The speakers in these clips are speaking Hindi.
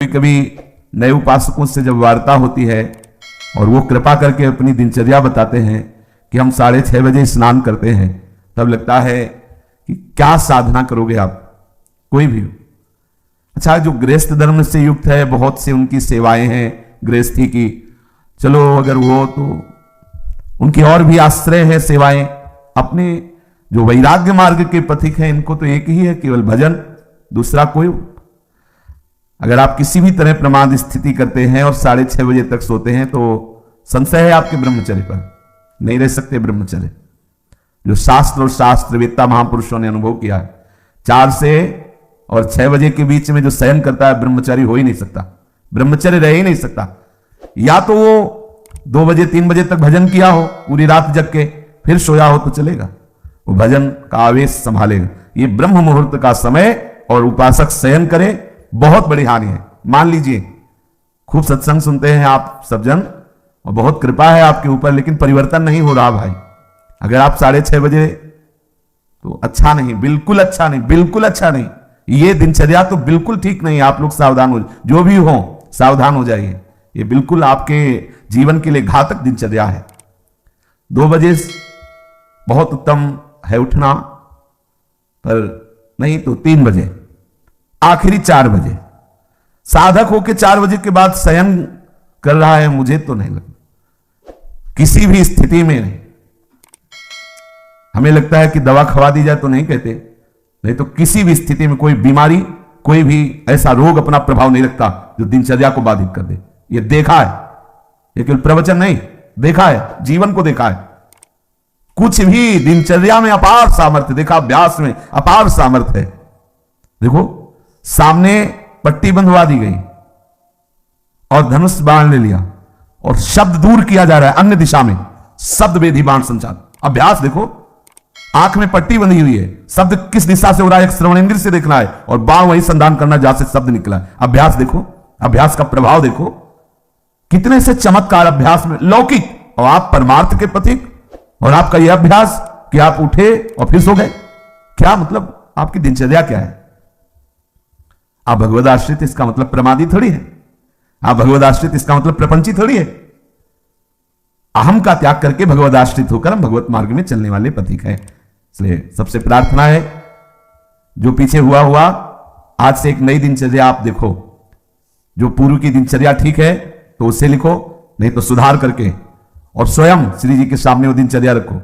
कभी नए उपासकों से जब वार्ता होती है और वो कृपा करके अपनी दिनचर्या बताते हैं कि हम 6:30 बजे स्नान करते हैं, तब लगता है कि क्या साधना करोगे आप, कोई भी हो। अच्छा, जो गृहस्थ धर्म से युक्त है, बहुत सी उनकी सेवाएं हैं गृहस्थी की, चलो अगर वो तो उनकी और भी आश्रय है सेवाएं। अपने जो वैराग्य मार्ग के पथिक हैं, इनको तो एक ही है, केवल भजन, दूसरा कोई। अगर आप किसी भी तरह प्रमाद स्थिति करते हैं और 6:30 बजे तक सोते हैं तो संशय है आपके ब्रह्मचर्य पर, नहीं रह सकते ब्रह्मचर्य। जो शास्त्र और शास्त्रवेत्ता महापुरुषों ने अनुभव किया है, 4 से और 6 बजे के बीच में जो शयन करता है, ब्रह्मचारी हो ही नहीं सकता, ब्रह्मचर्य रह ही नहीं सकता। या तो वो 2 बजे 3 बजे तक भजन किया हो, पूरी रात जग के फिर सोया हो तो चलेगा, वो भजन का आवेश संभालेगा। ये ब्रह्म मुहूर्त का समय और उपासक शयन करे, बहुत बड़ी हानि है। मान लीजिए खूब सत्संग सुनते हैं आप सब जन और बहुत कृपा है आपके ऊपर, लेकिन परिवर्तन नहीं हो रहा भाई। अगर आप 6:30 बजे, तो अच्छा नहीं, बिल्कुल अच्छा नहीं, बिल्कुल अच्छा नहीं। ये दिनचर्या तो बिल्कुल ठीक नहीं। आप लोग सावधान हो, जो भी हो सावधान हो जाइए। ये बिल्कुल आपके जीवन के लिए घातक दिनचर्या है। 2 बजे बहुत उत्तम है उठना, पर नहीं तो 3 बजे, आखिरी 4 बजे। साधक होके 4 बजे के बाद शयन कर रहा है, मुझे तो नहीं लगता, किसी भी स्थिति में नहीं। हमें लगता है कि दवा खवा दी जाए तो नहीं कहते, नहीं तो किसी भी स्थिति में कोई बीमारी, कोई भी ऐसा रोग अपना प्रभाव नहीं रखता जो दिनचर्या को बाधित कर दे। ये देखा है, ये केवल प्रवचन नहीं, देखा है, जीवन को देखा है। कुछ भी दिनचर्या में अपार सामर्थ्य देखा, अभ्यास में अपार सामर्थ्य है। देखो, सामने पट्टी बंधवा दी गई और धनुष बाण ले लिया और शब्द दूर किया जा रहा है अन्य दिशा में, शब्द वेधी बाण संचार। अभ्यास देखो, आंख में पट्टी बंधी हुई है, शब्द किस दिशा से हो रहा है, एक श्रवणेंद्र से देखना है और बाण वही संधान करना जहां से शब्द निकला है। अभ्यास देखो, अभ्यास का प्रभाव देखो, कितने से चमत्कार अभ्यास में लौकिक, और आप परमार्थ के पथिक, और आपका यह अभ्यास कि आप उठे और फिर सो गए। क्या मतलब, आपकी दिनचर्या क्या है? आप भगवद आश्रित, इसका मतलब प्रमादी थोड़ी है। आप भगवद आश्रित, इसका मतलब प्रपंची थोड़ी है। अहम का त्याग करके भगवद आश्रित होकर हम भगवत मार्ग में चलने वाले पथिक हैं। इसलिए सबसे प्रार्थना है, जो पीछे हुआ आज से एक नई दिनचर्या आप देखो। जो पूर्व की दिनचर्या ठीक है तो उसे लिखो, नहीं तो सुधार करके और स्वयं श्री जी के सामने वो दिनचर्या रखो।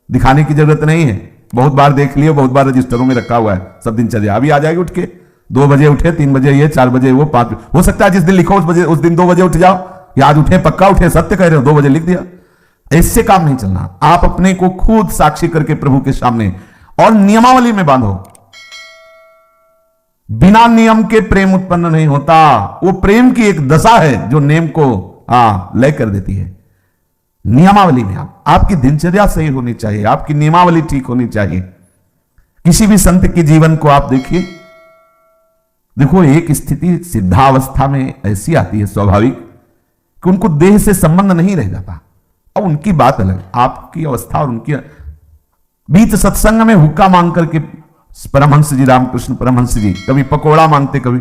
दिखाने की जरूरत नहीं है, बहुत बार देख लियो, बहुत बार रजिस्टरों में रखा हुआ है सब दिनचर्या। अभी आ जाएगी उठ के, 2 बजे उठे, 3 बजे ये, 4 बजे वो, 5 हो सकता है जिस दिन लिखो उस दिन 2 बजे उठ जाओ, या आज उठे, पक्का उठे, सत्य कह रहे हो, 2 बजे लिख दिया। इससे काम नहीं चलना। आप अपने को खुद साक्षी करके प्रभु के सामने और नियमावली में बांधो। बिना नियम के प्रेम उत्पन्न नहीं होता। वो प्रेम की एक दशा है जो नेम को लय कर देती है। नियमावली में आपकी दिनचर्या सही होनी चाहिए, आपकी नियमावली ठीक होनी चाहिए। किसी भी संत के जीवन को आप देखिए, देखो एक स्थिति सिद्धावस्था में ऐसी आती है स्वाभाविक कि उनको देह से संबंध नहीं रह जाता। अब उनकी बात अलग, आपकी अवस्था और उनकी। बीच सत्संग में हुक्का मांग करके परमहंस जी, रामकृष्ण परमहंस जी कभी पकोड़ा मांगते, कभी,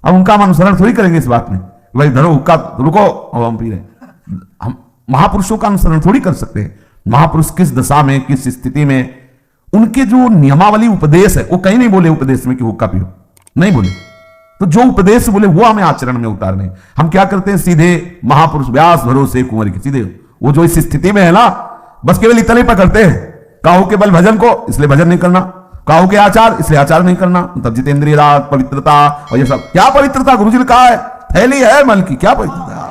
अब उनका हम अनुसरण थोड़ी करेंगे इस बात में, भाई धरो हुक्का, रुको अब हम पी रहे। हम महापुरुषों का अनुसरण थोड़ी कर सकते हैं। महापुरुष किस दशा में, किस स्थिति में, उनके जो नियमावली उपदेश है, वो कहीं नहीं बोले उपदेश में कि हुक्का पियो, नहीं बोले। तो जो उपदेश बोले वो हमें आचरण में उतारने। हम क्या करते हैं, सीधे महापुरुष व्यास भरोसे कुंवर के, सीधे वो जो इस स्थिति में है ना, बस केवल इतने पकड़ते हैं। काहू के बल भजन को, इसलिए भजन नहीं करना, काहू के आचार, इसलिए आचार नहीं करना। मतलब जितेंद्रिय राग, पवित्रता और ये सब। क्या पवित्रता? गुरुजी ने कहा है, थैली है मल की, क्या पवित्रता?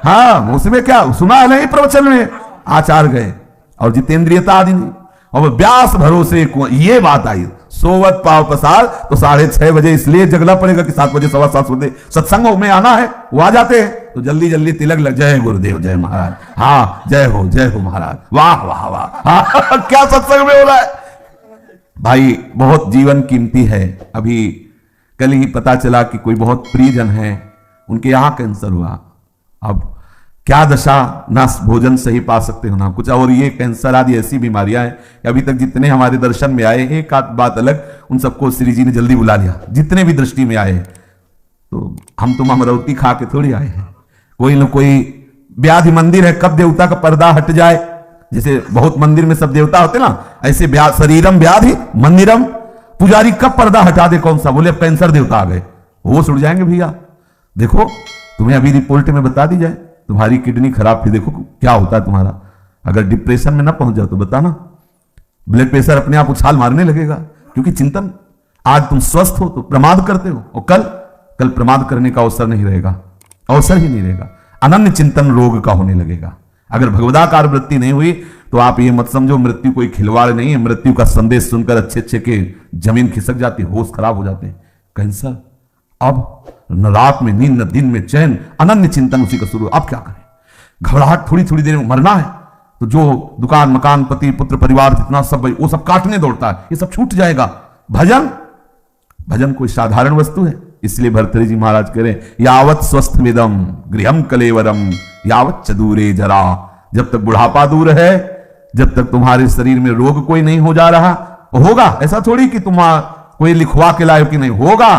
हाँ, उसमें क्या सुना है नहीं प्रवचन में, आचार गए और जितेंद्रियता आदि नहीं। और व्यास भरोसे ये बात आई, सोवत पाव पसार, तो 6:30 बजे इसलिए जगना पड़ेगा कि 7 बजे 7:15 बजे सत्संगों में आना है। वो आ जाते हैं तो जल्दी जल्दी तिलक लग जाए, गुरुदेव जय महाराज, हाँ जय हो महाराज, वाह वाह वाह, हाँ क्या सत्संग में हो रहा है भाई। बहुत जीवन कीमती है। अभी कल ही पता चला कि कोई बहुत प्रियजन है, उनके यहां कैंसर हुआ। अब क्या दशा, ना भोजन सही पा सकते हो ना कुछ, और ये कैंसर आदि ऐसी बीमारियां हैं कि अभी तक जितने हमारे दर्शन में आए, एक आध बात अलग, उन सबको श्री जी ने जल्दी बुला लिया, जितने भी दृष्टि में आए। तो हम तुम अमरौती खा के थोड़ी आए हैं। कोई न कोई व्याधि मंदिर है, कब देवता का पर्दा हट जाए, जैसे बहुत मंदिर में सब देवता होते ना, ऐसे शरीरम व्याधि मंदिरम, पुजारी कब पर्दा हटा दे, कौन सा, बोले अब कैंसर देवता आ गए, वो उड़ जाएंगे भैया। देखो तुम्हें अभी रिपोर्ट में बता दी जाए तुम्हारी किडनी खराब थी, देखो क्या होता है तुम्हारा। अगर डिप्रेशन में ना पहुंच जाओ तो बताना, ब्लड प्रेशर अपने आप उछाल मारने लगेगा, क्योंकि चिंतन, आज तुम स्वस्थ हो तो प्रमाद करते हो, और कल प्रमाद करने का अवसर नहीं रहेगा, अवसर ही नहीं रहेगा, अनन्य चिंतन रोग का होने लगेगा। अगर भगवदाकार वृत्ति नहीं हुई तो आप ये मत समझो मृत्यु कोई खिलवाड़ नहीं है। मृत्यु का संदेश सुनकर अच्छे अच्छे के जमीन खिसक जाती, होश खराब हो जाते हैं। कैंसर, अब न रात में नींद न दिन में चैन, अनन्य चिंतन उसी का शुरू। अब क्या करें, घबराहट, थोड़ी थोड़ी देर में मरना है तो जो दुकान मकान पति पुत्र परिवार जितना सब वो सब काटने दौड़ता है, ये सब छूट जाएगा। भजन कोई साधारण वस्तु है। इसलिए भर्तृहरि जी महाराज कह रहे हैं, यावत स्वस्थ विदम गृहम कलेवरम यावत चदूरे जरा। जब तक बुढ़ापा दूर है, जब तक तुम्हारे शरीर में रोग कोई नहीं हो जा रहा, होगा ऐसा थोड़ी कि तुम कोई लिखवा के लाए कि नहीं, होगा।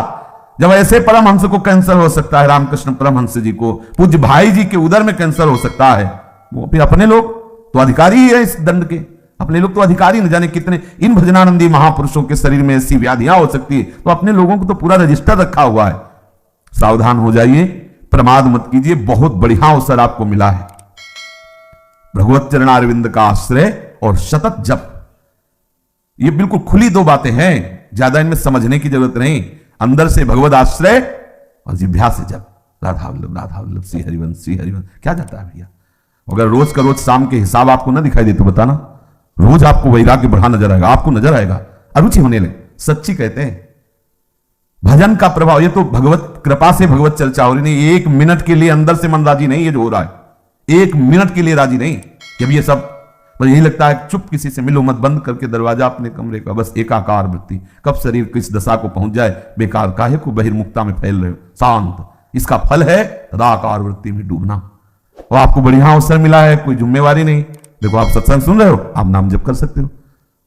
जब ऐसे परमहंस को कैंसर हो सकता है, रामकृष्ण परमहंस जी को, पूज्य भाई जी के उदर में कैंसर हो सकता है, वो फिर अपने लोग तो अधिकारी ही है इस दंड के, अपने लोग तो अधिकारी न जाने कितने। इन भजनानंदी महापुरुषों के शरीर में ऐसी व्याधियां हो सकती है, तो अपने लोगों को तो पूरा रजिस्टर रखा हुआ है। सावधान हो जाइए, प्रमाद मत कीजिए, बहुत बढ़िया अवसर आपको मिला है। भगवत चरणारविंद का आश्रय और सतत जप, ये बिल्कुल खुली दो बातें हैं, ज्यादा इनमें समझने की जरूरत नहीं। अंदर से भगवत आश्रय और जिह्वा से जप, राधा वल्लभ श्री हरिवंश श्री हरिवंश। क्या जाता है भैया, अगर रोज का रोज शाम के हिसाब आपको ना दिखाई दे तो बताना, रोज आपको वैराग्य बढ़ा नजर आएगा, आपको नजर आएगा, अरुचि होने लगे। सच्ची कहते हैं भजन का प्रभाव, ये तो भगवत कृपा से भगवत चर्चा हो रही नहीं। एक मिनट के लिए अंदर से मन राजी नहीं, ये जो हो रहा है, एक मिनट के लिए राजी नहीं। जब ये सब बस यही लगता है चुप किसी से मिलो मत, बंद करके दरवाजा अपने कमरे का, बस एकाकार वृत्ति, कब शरीर किस दशा को पहुंच जाए, बेकार काहे को बहिर्मुखता में फैल रहे हो, शांत। इसका फल है तदाकार वृत्ति में डूबना। और आपको बढ़िया अवसर मिला है, कोई जिम्मेवारी नहीं। देखो आप सत्संग सुन रहे हो, आप नाम जप कर सकते हो,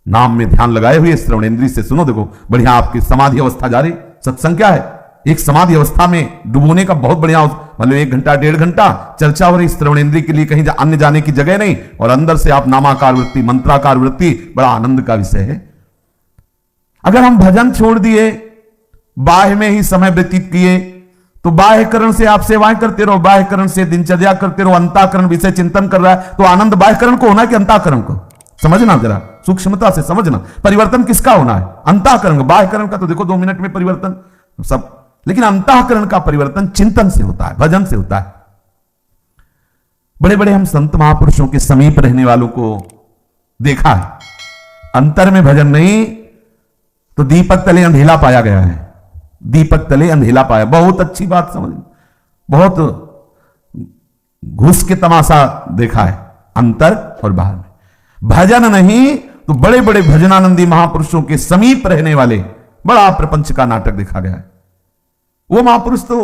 नाम में ध्यान लगाए हुए श्रवणेंद्रिय से सुनो, देखो बढ़िया आपकी समाधि अवस्था जारी। सत्संग क्या है, एक समाधि अवस्था में डुबोने का बहुत बढ़िया, मतलब 1 घंटा 1.5 घंटा चर्चा हो रही, श्रवणेंद्रिय के लिए कहीं अन्य जाने की जगह नहीं, और अंदर से आप नामाकार वृत्ति मंत्राकार वृत्ति, बड़ा आनंद का विषय है। अगर हम भजन छोड़ दिए, बाह्य में ही समय व्यतीत किए, तो बाह्यकरण से आप सेवाएं करते रहो, बाह्यकरण से दिनचर्या करते रहो, अंतःकरण विषय चिंतन कर रहा है, तो आनंद बाह्यकरण को होना है कि अंतःकरण को? समझना जरा, सूक्ष्मता से समझना, परिवर्तन किसका होना है? अंतःकरण का। बाह्यकरण का तो देखो 2 मिनट में परिवर्तन सब, लेकिन अंतःकरण का परिवर्तन चिंतन से होता है, भजन से होता है। बड़े बड़े हम संत महापुरुषों के समीप रहने वालों को देखा है, अंतर में भजन नहीं तो दीपक तले अंधेला पाया गया है, दीपक तले अंधेला पाया। बहुत अच्छी बात समझ, बहुत घुस के तमाशा देखा है अंतर और बाहर में। भजन नहीं तो बड़े बड़े भजनानंदी महापुरुषों के समीप रहने वाले बड़ा प्रपंच का नाटक देखा गया है। वो महापुरुष तो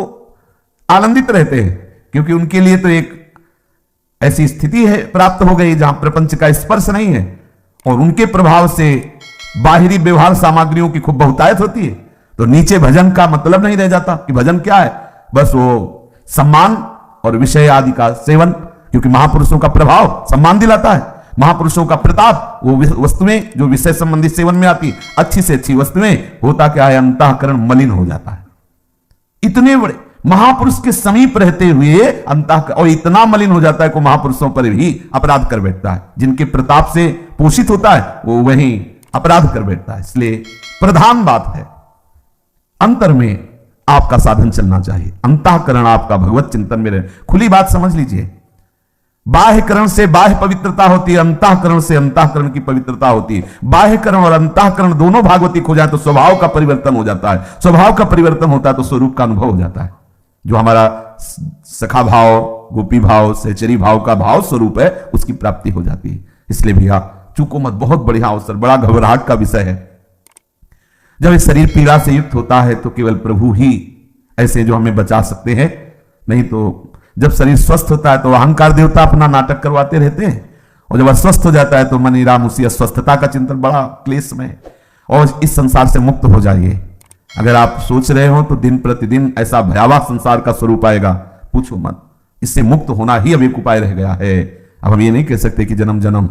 आनंदित रहते हैं, क्योंकि उनके लिए तो एक ऐसी स्थिति है प्राप्त हो गई जहां प्रपंच का स्पर्श नहीं है, और उनके प्रभाव से बाहरी व्यवहार सामग्रियों की खूब बहुतायत होती है। तो नीचे भजन का मतलब नहीं रह जाता कि भजन क्या है, बस वो सम्मान और विषय आदि का सेवन, क्योंकि महापुरुषों का प्रभाव सम्मान दिलाता है, महापुरुषों का प्रताप वो वस्तुएं जो विषय संबंधी सेवन में आती, अच्छी से अच्छी वस्तुएं, होता क्या है, अंतःकरण मलिन हो जाता है। इतने बड़े महापुरुष के समीप रहते हुए अंतःकरण और इतना मलिन हो जाता है कि महापुरुषों पर भी अपराध कर बैठता है। जिनके प्रताप से पोषित होता है वो वहीं अपराध कर बैठता है। इसलिए प्रधान बात है, अंतर में आपका साधन चलना चाहिए, अंतःकरण आपका भगवत चिंतन में रहे। खुली बात समझ लीजिए, बाह्यकरण से बाह्य पवित्रता होती है, अंतःकरण से अंतःकरण की पवित्रता होती है। बाह्यकरण और अंतःकरण दोनों भागवतिक हो जाए तो स्वभाव का परिवर्तन हो जाता है, स्वभाव का परिवर्तन होता है तो स्वरूप का अनुभव हो जाता है। जो हमारा सखा भाव, गोपी भाव, सहचरी भाव का भाव स्वरूप है, उसकी प्राप्ति हो जाती है। इसलिए भैया चूको मत, बहुत बढ़िया अवसर, बड़ा घबराहट का विषय है। जब इस शरीर पीड़ा से युक्त होता है तो केवल प्रभु ही ऐसे जो हमें बचा सकते हैं, नहीं तो जब शरीर स्वस्थ होता है तो अहंकार देवता अपना नाटक करवाते रहते हैं, और जब अस्वस्थ हो जाता है तो मनी राम उसी अस्वस्थता का चिंतन, बड़ा क्लेश में। और इस संसार से मुक्त हो जाइए, अगर आप सोच रहे हो तो दिन प्रतिदिन ऐसा भयावह संसार का स्वरूप आएगा, पूछो मत। इससे मुक्त होना ही अब एक उपाय रह गया है। अब हम ये नहीं कह सकते कि जन्म जन्म,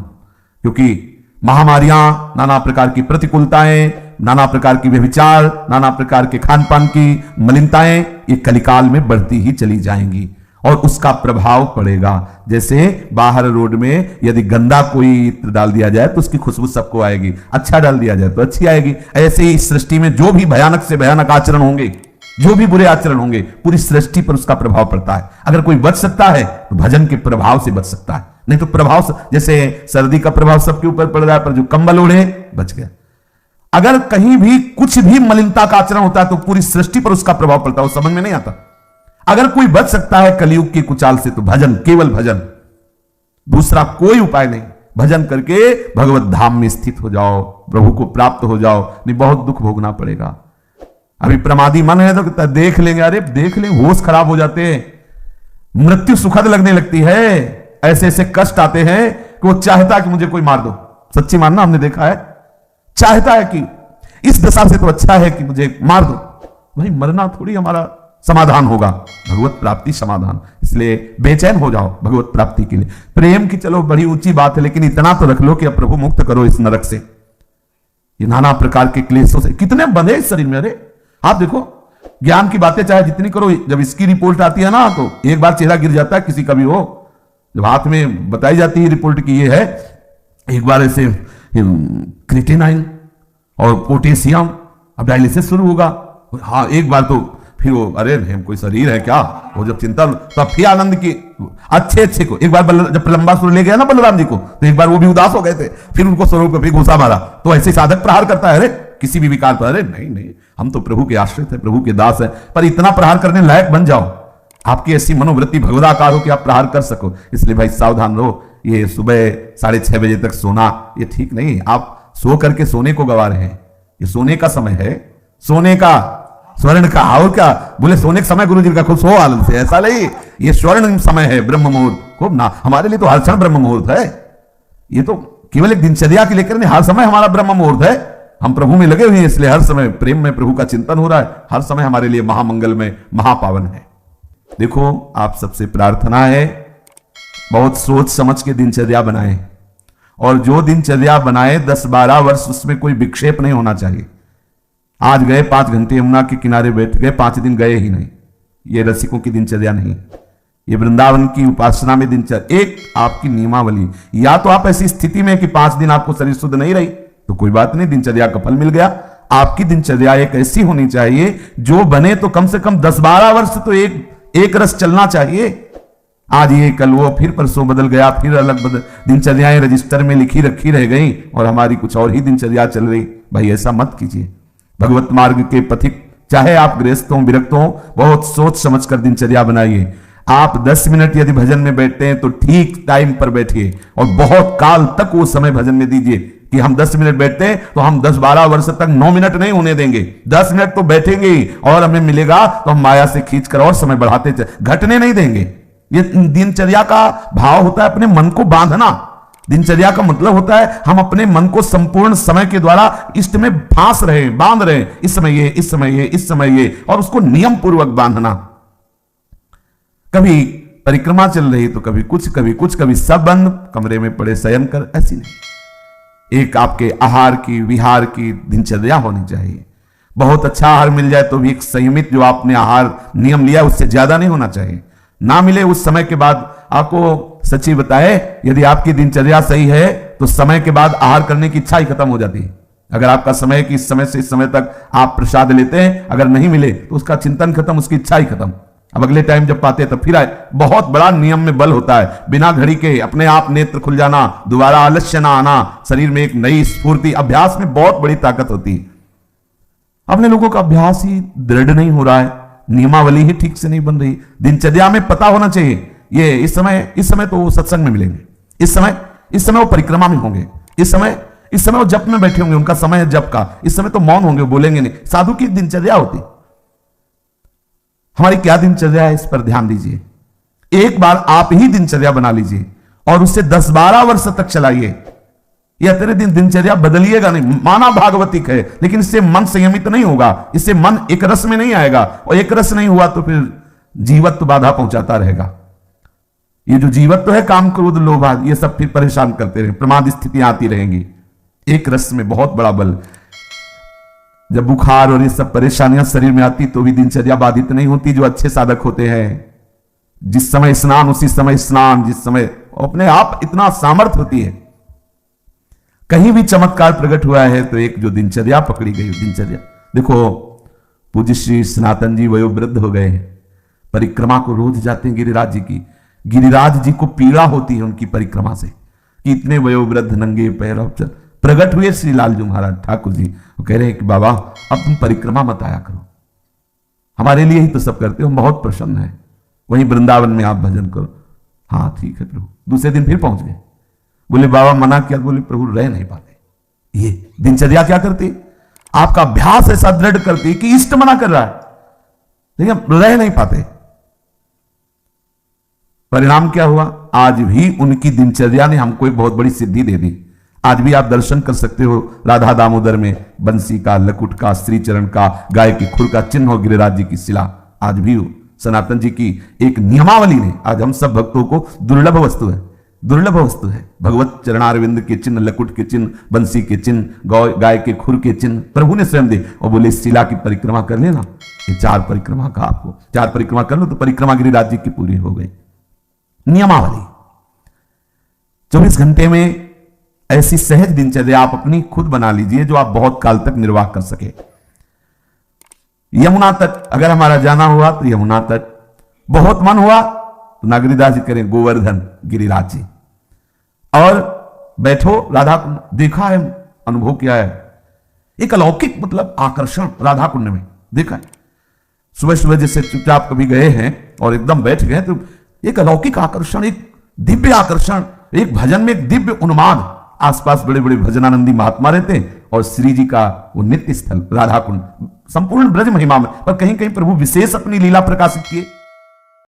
क्योंकि महामारियां, नाना प्रकार की प्रतिकूलताएं, नाना प्रकार की व्यभिचार, नाना प्रकार के खान पान की मलिनताएं ये कलिकाल में बढ़ती ही चली जाएंगी और उसका प्रभाव पड़ेगा। जैसे बाहर रोड में यदि गंदा कोई इत्र डाल दिया जाए तो उसकी खुशबू सबको आएगी, अच्छा डाल दिया जाए तो अच्छी आएगी। ऐसे ही इस सृष्टि में जो भी भयानक से भयानक आचरण होंगे, जो भी बुरे आचरण होंगे, पूरी सृष्टि पर उसका प्रभाव पड़ता है। अगर कोई बच सकता है तो भजन के प्रभाव से बच सकता है, नहीं तो प्रभाव, जैसे सर्दी का प्रभाव सबके ऊपर पड़ रहा है, पर जो कंबल ओढ़े बच गया। अगर कहीं भी कुछ भी मलिनता का आचरण होता है तो पूरी सृष्टि पर उसका प्रभाव पड़ता है, वो समझ में नहीं आता। अगर कोई बच सकता है कलयुग की कुचाल से तो भजन, केवल भजन, दूसरा कोई उपाय नहीं। भजन करके भगवत धाम में स्थित हो जाओ, प्रभु को प्राप्त हो जाओ, नहीं बहुत दुख भोगना पड़ेगा। अभी प्रमादी मन है तो देख लेंगे, अरे देख लेंगे, होश खराब हो जाते हैं, मृत्यु सुखद लगने लगती है, ऐसे ऐसे कष्ट आते हैं कि वो चाहता है कि मुझे कोई मार दो। सच्ची मानना, हमने देखा है, चाहता है कि इस दशा से तो अच्छा है कि मुझे मार दो। भाई मरना थोड़ी हमारा समाधान होगा, भगवत प्राप्ति समाधान। इसलिए बेचैन हो जाओ भगवत प्राप्ति के लिए। प्रेम की चलो बड़ी ऊंची बात है, लेकिन इतना तो रख लो कि अब प्रभु मुक्त करो इस नरक से, ये नाना प्रकार के क्लेशों से। कितने बंधे इस शरीर में, अरे आप देखो, ज्ञान की बातें चाहे जितनी करो, जब इसकी रिपोर्ट आती है ना तो एक बार चेहरा गिर जाता है किसी का भी हो। जब हाथ में बताई जाती है रिपोर्ट की ये है, एक बार ऐसे क्रिएटिनाइन और पोटेशियम, अब डायलिसिस शुरू होगा। हाँ एक बार तो फिर वो, अरे नहीं कोई शरीर है क्या, वो जब चिंता, तब फिर आनंद की अच्छे को। एक बार जब लंबा सुर ले गया ना बलराम जी को, तो एक बार वो भी उदास हो गए थे, फिर उनको स्वरूप पे घुसा मारा। तो ऐसे साधक प्रहार करता है, अरे किसी भी विकार पर, अरे नहीं नहीं हम तो प्रभु के आश्रित है, प्रभु के दास है। पर इतना प्रहार करने लायक बन जाओ, आपकी ऐसी मनोवृत्ति भगवदाकार हो कि आप प्रहार कर सको। इसलिए भाई सावधान रहो। ये सुबह 6:30 बजे तक सोना ये ठीक नहीं। आप सो करके सोने को गवा रहे हैं, ये सोने का समय है, सोने का, स्वर्ण का। और क्या बोले, सोने का समय गुरु जी का, खूब सो आनंद से, ऐसा नहीं, ये स्वर्ण समय है, ब्रह्म मुहूर्त खूब ना। हमारे लिए तो हर क्षण ब्रह्म मुहूर्त है, ये तो केवल एक दिनचर्या के लेकर नहीं, हर समय हमारा ब्रह्म मुहूर्त है। हम प्रभु में लगे हुए हैं, इसलिए हर समय प्रेम में प्रभु का चिंतन हो रहा है, हर समय हमारे लिए महामंगल में महापावन है। देखो आप सबसे प्रार्थना है, बहुत सोच समझ के दिनचर्या बनाएं, और जो दिनचर्या बनाए 10-12 वर्ष उसमें कोई विक्षेप नहीं होना चाहिए। आज गए 5 घंटे यमुना के किनारे बैठ गए, 5 दिन गए ही नहीं, ये रसिकों की दिनचर्या नहीं। ये वृंदावन की उपासना में दिनचर्या एक आपकी नियमावली। या तो आप ऐसी स्थिति में कि 5 दिन आपको शरीर शुद्ध नहीं रही तो कोई बात नहीं, दिनचर्या का फल मिल गया। आपकी दिनचर्या एक ऐसी होनी चाहिए जो बने तो कम से कम 10-12 वर्ष तो एक रस चलना चाहिए। आज ये कल वो, फिर परसों बदल गया, फिर अलग दिनचर्याएं रजिस्टर में लिखी रखी रह गई और हमारी कुछ और ही दिनचर्या चल रही। भाई ऐसा मत कीजिए। भगवत मार्ग के पथिक, चाहे आप गृहस्थ हो विरक्त हो, बहुत सोच समझ कर दिनचर्या बनाइए। आप 10 मिनट यदि भजन में बैठते हैं तो ठीक टाइम पर बैठिए और बहुत काल तक वो समय भजन में दीजिए कि हम 10 मिनट बैठते हैं तो हम 10-12 वर्ष तक 9 मिनट नहीं होने देंगे, 10 मिनट तो बैठेंगे ही, और हमें मिलेगा तो हम माया से खींचकर और समय बढ़ाते घटने नहीं देंगे। ये दिनचर्या का भाव होता है अपने मन को बांधना। दिनचर्या का मतलब होता है हम अपने मन को संपूर्ण समय के द्वारा इष्ट में फांस रहे, बांध रहे, इस समय ये, इस समय ये, इस समय ये, और उसको नियम पूर्वक बांधना। कभी परिक्रमा चल रही तो कभी कुछ, कभी कुछ, कभी सब बंद, कमरे में पड़े शयन कर, ऐसी नहीं। एक आपके आहार की, विहार की दिनचर्या होनी चाहिए। बहुत अच्छा आहार मिल जाए तो भी एक संयमित जो आपने आहार नियम लिया उससे ज्यादा नहीं होना चाहिए। ना मिले उस समय के बाद, आपको सच्ची बताए, यदि आपकी दिनचर्या सही है तो समय के बाद आहार करने की इच्छा ही खत्म हो जाती है। अगर आपका समय कि इस समय से इस समय तक आप प्रसाद लेते हैं, अगर नहीं मिले तो उसका चिंतन खत्म, उसकी इच्छा ही खत्म। अब अगले टाइम जब पाते हैं तब फिर आए। बहुत बड़ा नियम में बल होता है। बिना घड़ी के अपने आप नेत्र खुल जाना, दोबारा आलस्य ना आना, शरीर में एक नई स्फूर्ति, अभ्यास में बहुत बड़ी ताकत होती है। अपने लोगों का अभ्यास ही दृढ़ नहीं हो रहा है, नियमावली ही ठीक से नहीं बन रही। दिनचर्या में पता होना चाहिए, ये इस समय तो वो सत्संग में मिलेंगे, इस समय वो परिक्रमा में होंगे, इस समय वो जप में बैठे होंगे, उनका समय है जप का, इस समय तो मौन होंगे, बोलेंगे नहीं। साधु की दिनचर्या होती। हमारी क्या दिनचर्या है, इस पर ध्यान दीजिए। एक बार आप ही दिनचर्या बना लीजिए और उससे 10-12 वर्ष तक चलाइए। यह तेरे दिन दिनचर्या बदलिएगा नहीं। माना भागवतिक है, लेकिन इससे मन संयमित नहीं होगा, इससे मन एक रस में नहीं आएगा, और एक रस नहीं हुआ तो फिर जीवत्व बाधा पहुंचाता रहेगा। ये जो जीवत्व है, काम क्रोध लोभ आदि, ये सब फिर परेशान करते रहेंगे, प्रमाद स्थितियां आती रहेंगी। एक रस में बहुत बड़ा बल। जब बुखार और ये सब परेशानियां शरीर में आती तो भी दिनचर्या बाधित नहीं होती। जो अच्छे साधक होते हैं, जिस समय स्नान उसी समय स्नान, जिस समय अपने आप इतना सामर्थ्य होती है। कहीं भी चमत्कार प्रकट हुआ है तो एक जो दिनचर्या पकड़ी गई, दिनचर्या देखो, पूज्य श्री सनातन जी वयोवृद्ध हो गए, परिक्रमा को रोज जाते हैं गिरिराज जी की। गिरिराज जी को पीड़ा होती है उनकी परिक्रमा से कि इतने वयोवृद्ध नंगे पैर प्रकट हुए श्री लालजू महाराज ठाकुर जी। वो कह रहे हैं कि बाबा अब तुम परिक्रमा मत आया करो, हमारे लिए ही तो सब करते हो, हम बहुत प्रसन्न है, वहीं वृंदावन में आप भजन करो। हाँ ठीक है प्रभु। दूसरे दिन फिर पहुंच गए, बोले बाबा मना किया, बोले प्रभु रह नहीं पाते। ये दिनचर्या क्या करती, आपका अभ्यास ऐसा दृढ़ करती कि इष्ट मना कर रहा है, लेकिन रह नहीं पाते। परिणाम क्या हुआ, आज भी उनकी दिनचर्या ने हमको एक बहुत बड़ी सिद्धि दे दी। आज भी आप दर्शन कर सकते हो राधा दामोदर में बंसी का, लकुट का, श्रीचरण का, गाय की खुर का चिन्ह हो, गिरिराज जी की शिला आज भी हो। सनातन जी की एक नियमावली ने आज हम सब भक्तों को दुर्लभ वस्तु है, दुर्लभ वस्तु है। भगवत चरणारविंद के चिन्ह, लकुट के चिन्ह, बंसी के चिन्ह, गाय के खुर के चिन्ह प्रभु ने स्वयं दे, और बोले शिला की परिक्रमा कर लेना। ये 4 परिक्रमा का आपको 4 परिक्रमा कर लो तो परिक्रमा गिरिराज जी की पूरी हो गई। नियमावली 24 घंटे में ऐसी सहज दिनचर्या आप अपनी खुद बना लीजिए जो आप बहुत काल तक निर्वाह कर सके। यमुना तट अगर हमारा जाना हुआ तो यमुना तट, बहुत मन हुआ तो नागरिकदास जी करें गोवर्धन गिरिराज जी, और बैठो राधा कुंड, देखा है, अनुभव किया है, एक अलौकिक मतलब आकर्षण राधा कुंड में देखा है। सुबह सुबह जैसे चुपचाप कभी गए हैं और एकदम बैठ गए तो एक अलौकिक आकर्षण, एक दिव्य आकर्षण, एक भजन में एक दिव्य उन्माद। आसपास बड़े बड़े भजनानंदी महात्मा रहते हैं और श्री जी का वो नित्य स्थल राधा कुंड, संपूर्ण ब्रज महिमा में। पर कहीं कहीं प्रभु विशेष अपनी लीला प्रकाशित किए।